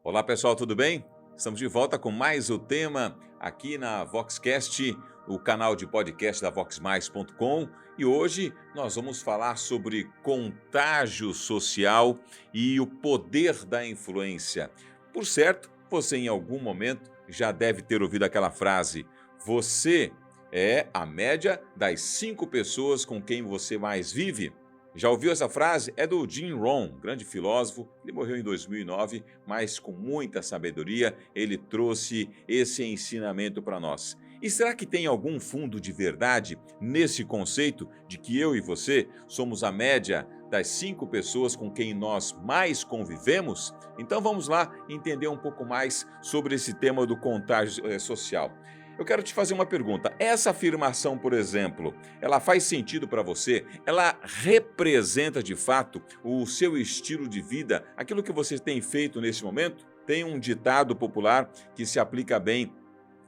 Olá pessoal, tudo bem? Estamos de volta com mais o tema aqui na Voxcast, o canal de podcast da voxmais.com, e hoje nós vamos falar sobre contágio social e o poder da influência. Por certo, você em algum momento já deve ter ouvido aquela frase: você é a média das 5 pessoas com quem você mais vive. Já ouviu essa frase? É do Jim Rohn, grande filósofo. Ele morreu em 2009, mas com muita sabedoria ele trouxe esse ensinamento para nós. E será que tem algum fundo de verdade nesse conceito de que eu e você somos a média das 5 pessoas com quem nós mais convivemos? Então vamos lá entender um pouco mais sobre esse tema do contágio social. Eu quero te fazer uma pergunta. Essa afirmação, por exemplo, ela faz sentido para você? Ela representa de fato o seu estilo de vida, aquilo que você tem feito nesse momento? Tem um ditado popular que se aplica bem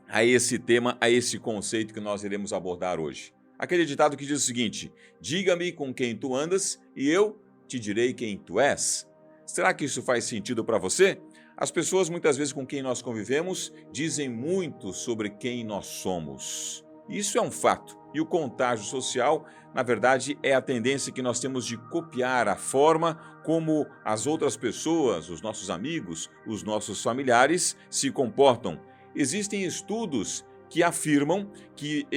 a esse tema, a esse conceito que nós iremos abordar hoje. Aquele ditado que diz o seguinte: diga-me com quem tu andas e eu te direi quem tu és. Será que isso faz sentido para você? As pessoas, muitas vezes, com quem nós convivemos, dizem muito sobre quem nós somos. Isso é um fato. E o contágio social, na verdade, é a tendência que nós temos de copiar a forma como as outras pessoas, os nossos amigos, os nossos familiares se comportam. Existem estudos que afirmam que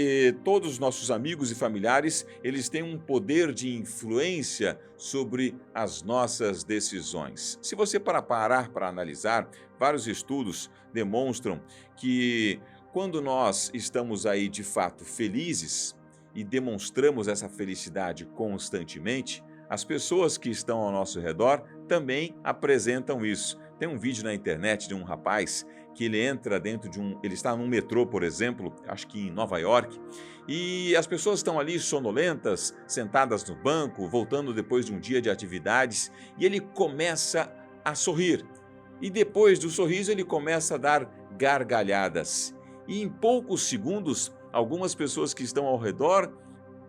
todos os nossos amigos e familiares, eles têm um poder de influência sobre as nossas decisões. Se você parar para analisar, vários estudos demonstram que quando nós estamos aí de fato felizes e demonstramos essa felicidade constantemente, as pessoas que estão ao nosso redor também apresentam isso. Tem um vídeo na internet de um rapaz que ele entra dentro de ele está num metrô, por exemplo, acho que em Nova York, e as pessoas estão ali sonolentas, sentadas no banco, voltando depois de um dia de atividades, e ele começa a sorrir. E depois do sorriso ele começa a dar gargalhadas. E em poucos segundos, algumas pessoas que estão ao redor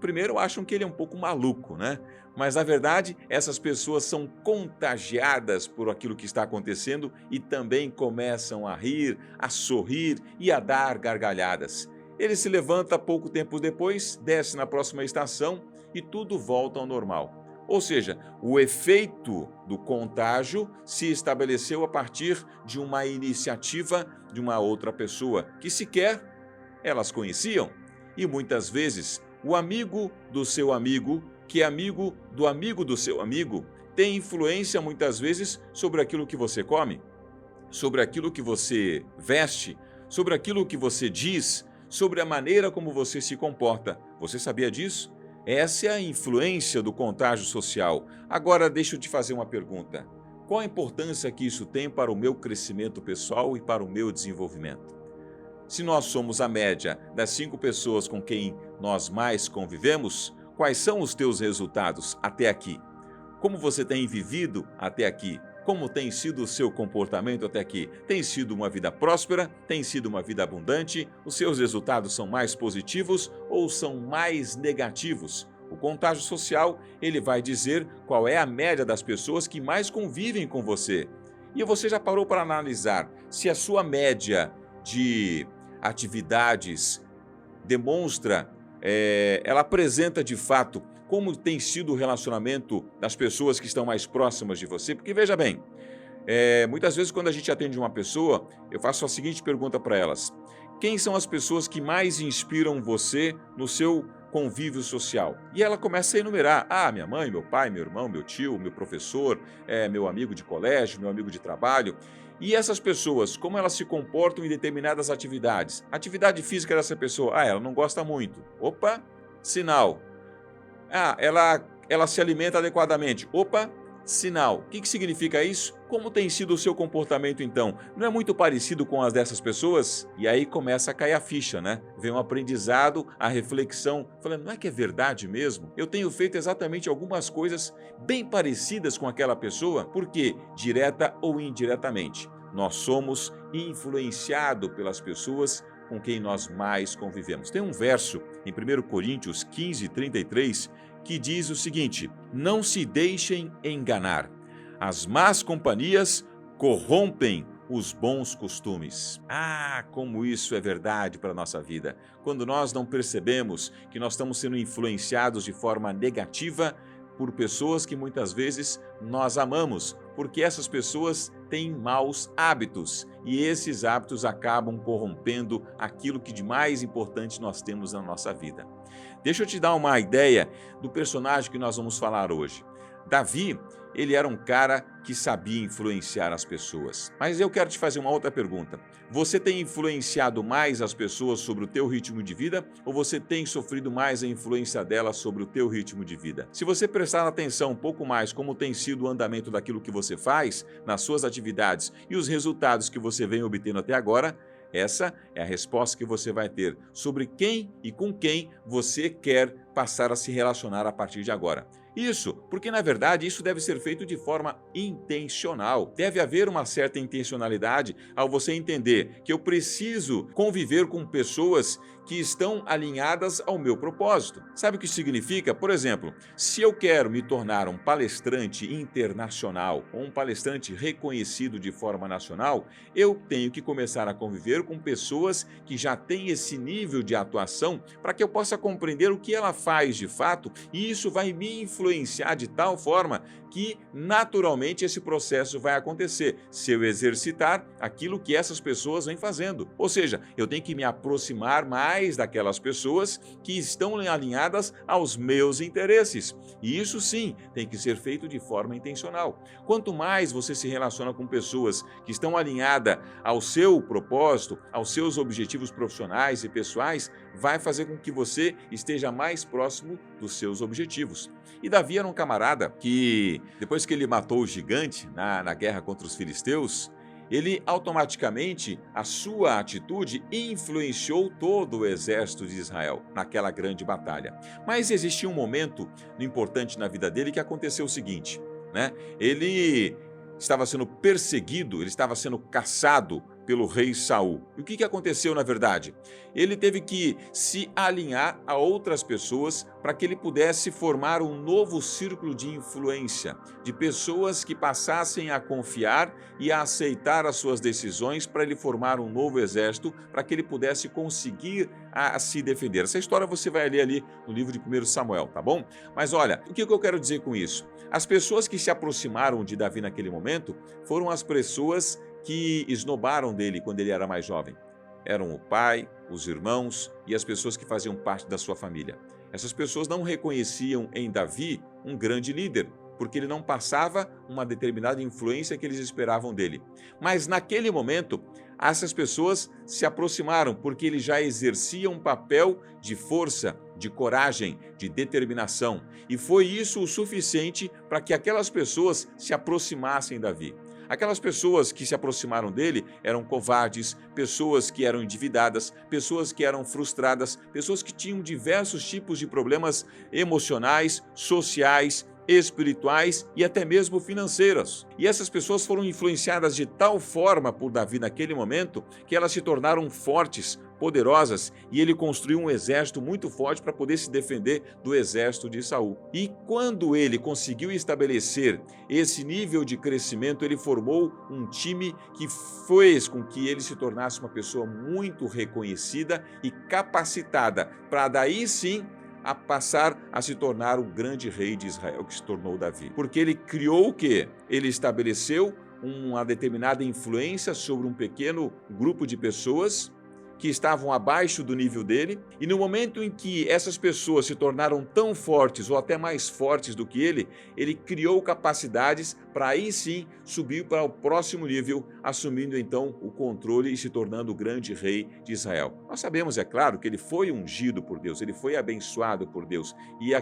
primeiro acham que ele é um pouco maluco, né? Mas, na verdade, essas pessoas são contagiadas por aquilo que está acontecendo e também começam a rir, a sorrir e a dar gargalhadas. Ele se levanta pouco tempo depois, desce na próxima estação e tudo volta ao normal. Ou seja, o efeito do contágio se estabeleceu a partir de uma iniciativa de uma outra pessoa que sequer elas conheciam. E muitas vezes o amigo do seu amigo, que é amigo do seu amigo, tem influência muitas vezes sobre aquilo que você come, sobre aquilo que você veste, sobre aquilo que você diz, sobre a maneira como você se comporta. Você sabia disso? Essa é a influência do contágio social. Agora, deixa eu te fazer uma pergunta. Qual a importância que isso tem para o meu crescimento pessoal e para o meu desenvolvimento? Se nós somos a média das 5 pessoas com quem nós mais convivemos, quais são os teus resultados até aqui? Como você tem vivido até aqui? Como tem sido o seu comportamento até aqui? Tem sido uma vida próspera? Tem sido uma vida abundante? Os seus resultados são mais positivos ou são mais negativos? O contágio social, ele vai dizer qual é a média das pessoas que mais convivem com você. E você já parou para analisar se a sua média de atividades demonstra, ela apresenta de fato como tem sido o relacionamento das pessoas que estão mais próximas de você? Porque veja bem, muitas vezes quando a gente atende uma pessoa, eu faço a seguinte pergunta para elas: quem são as pessoas que mais inspiram você no seu convívio social? E ela começa a enumerar: minha mãe, meu pai, meu irmão, meu tio, meu professor, meu amigo de colégio, meu amigo de trabalho. E essas pessoas, como elas se comportam em determinadas atividades? Atividade física dessa pessoa, ela não gosta muito. Opa, sinal. Ela se alimenta adequadamente. Opa, sinal. O que significa isso? Como tem sido o seu comportamento então? Não é muito parecido com as dessas pessoas? E aí começa a cair a ficha, né? Vem um aprendizado, a reflexão, falando: não é que é verdade mesmo? Eu tenho feito exatamente algumas coisas bem parecidas com aquela pessoa? Por quê? Direta ou indiretamente. Nós somos influenciados pelas pessoas com quem nós mais convivemos. Tem um verso em 1 Coríntios 15:33 que diz o seguinte: não se deixem enganar. As más companhias corrompem os bons costumes. Ah, como isso é verdade para a nossa vida. Quando nós não percebemos que nós estamos sendo influenciados de forma negativa por pessoas que muitas vezes nós amamos, porque essas pessoas têm maus hábitos e esses hábitos acabam corrompendo aquilo que de mais importante nós temos na nossa vida. Deixa eu te dar uma ideia do personagem que nós vamos falar hoje. Davi, ele era um cara que sabia influenciar as pessoas. Mas eu quero te fazer uma outra pergunta. Você tem influenciado mais as pessoas sobre o teu ritmo de vida ou você tem sofrido mais a influência delas sobre o teu ritmo de vida? Se você prestar atenção um pouco mais como tem sido o andamento daquilo que você faz, nas suas atividades e os resultados que você vem obtendo até agora, essa é a resposta que você vai ter sobre quem e com quem você quer passar a se relacionar a partir de agora. Isso, porque na verdade isso deve ser feito de forma intencional. Deve haver uma certa intencionalidade ao você entender que eu preciso conviver com pessoas que estão alinhadas ao meu propósito. Sabe o que significa? Por exemplo, se eu quero me tornar um palestrante internacional ou um palestrante reconhecido de forma nacional, eu tenho que começar a conviver com pessoas que já têm esse nível de atuação para que eu possa compreender o que ela faz de fato e isso vai me influenciar de tal forma que naturalmente esse processo vai acontecer se eu exercitar aquilo que essas pessoas vêm fazendo. Ou seja, eu tenho que me aproximar mais daquelas pessoas que estão alinhadas aos meus interesses. E isso sim tem que ser feito de forma intencional. Quanto mais você se relaciona com pessoas que estão alinhadas ao seu propósito, aos seus objetivos profissionais e pessoais, vai fazer com que você esteja mais próximo dos seus objetivos. E Davi era um camarada que, depois que ele matou o gigante na guerra contra os filisteus, ele automaticamente, a sua atitude influenciou todo o exército de Israel naquela grande batalha. Mas existia um momento importante na vida dele que aconteceu o seguinte, né? Ele estava sendo perseguido, ele estava sendo caçado pelo rei Saul. E o que aconteceu na verdade? Ele teve que se alinhar a outras pessoas para que ele pudesse formar um novo círculo de influência, de pessoas que passassem a confiar e a aceitar as suas decisões para ele formar um novo exército, para que ele pudesse conseguir a se defender. Essa história você vai ler ali no livro de 1 Samuel, tá bom? Mas olha, o que eu quero dizer com isso? As pessoas que se aproximaram de Davi naquele momento foram as pessoas que esnobaram dele quando ele era mais jovem. Eram o pai, os irmãos e as pessoas que faziam parte da sua família. Essas pessoas não reconheciam em Davi um grande líder, porque ele não passava uma determinada influência que eles esperavam dele. Mas naquele momento, essas pessoas se aproximaram porque ele já exercia um papel de força, de coragem, de determinação. E foi isso o suficiente para que aquelas pessoas se aproximassem de Davi. Aquelas pessoas que se aproximaram dele eram covardes, pessoas que eram endividadas, pessoas que eram frustradas, pessoas que tinham diversos tipos de problemas emocionais, sociais, espirituais e até mesmo financeiras. E essas pessoas foram influenciadas de tal forma por Davi naquele momento que elas se tornaram fortes, poderosas, e ele construiu um exército muito forte para poder se defender do exército de Saul. E quando ele conseguiu estabelecer esse nível de crescimento, ele formou um time que fez com que ele se tornasse uma pessoa muito reconhecida e capacitada para daí sim a passar a se tornar o grande rei de Israel que se tornou Davi. Porque ele criou o quê? Ele estabeleceu uma determinada influência sobre um pequeno grupo de pessoas que estavam abaixo do nível dele, e no momento em que essas pessoas se tornaram tão fortes ou até mais fortes do que ele criou capacidades para aí sim subir para o próximo nível, assumindo então o controle e se tornando o grande rei de Israel. Nós sabemos, é claro, que ele foi ungido por Deus, ele foi abençoado por Deus, e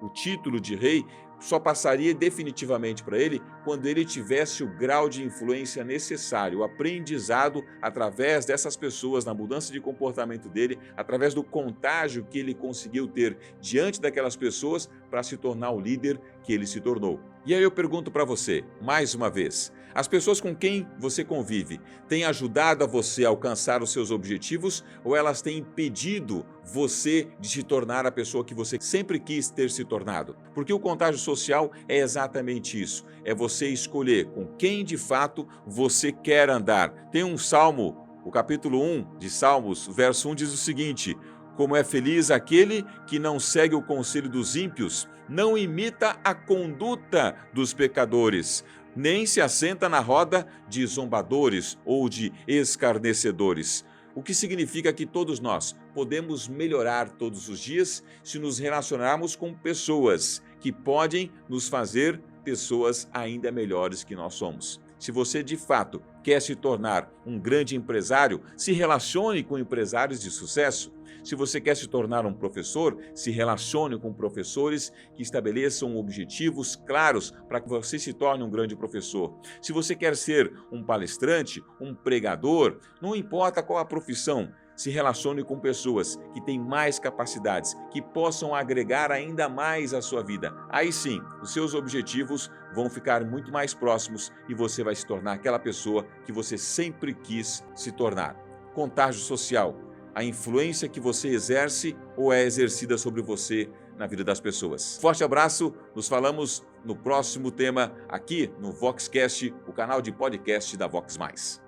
o título de rei só passaria definitivamente para ele quando ele tivesse o grau de influência necessário, o aprendizado através dessas pessoas, na mudança de comportamento dele, através do contágio que ele conseguiu ter diante daquelas pessoas para se tornar o líder que ele se tornou. E aí eu pergunto para você, mais uma vez, As pessoas com quem você convive têm ajudado a você a alcançar os seus objetivos ou elas têm impedido você de se tornar a pessoa que você sempre quis ter se tornado? Porque o contágio social é exatamente isso, é você escolher com quem de fato você quer andar. Tem um salmo, o capítulo 1 de Salmos, verso 1 diz o seguinte: como é feliz aquele que não segue o conselho dos ímpios, não imita a conduta dos pecadores, nem se assenta na roda de zombadores ou de escarnecedores. O que significa que todos nós podemos melhorar todos os dias se nos relacionarmos com pessoas que podem nos fazer pessoas ainda melhores que nós somos. Se você de fato quer se tornar um grande empresário, se relacione com empresários de sucesso. Se você quer se tornar um professor, se relacione com professores que estabeleçam objetivos claros para que você se torne um grande professor. Se você quer ser um palestrante, um pregador, não importa qual a profissão, se relacione com pessoas que têm mais capacidades, que possam agregar ainda mais à sua vida. Aí sim, os seus objetivos vão ficar muito mais próximos e você vai se tornar aquela pessoa que você sempre quis se tornar. Contágio social. A influência que você exerce ou é exercida sobre você na vida das pessoas. Forte abraço, nos falamos no próximo tema aqui no VoxCast, o canal de podcast da Vox Mais.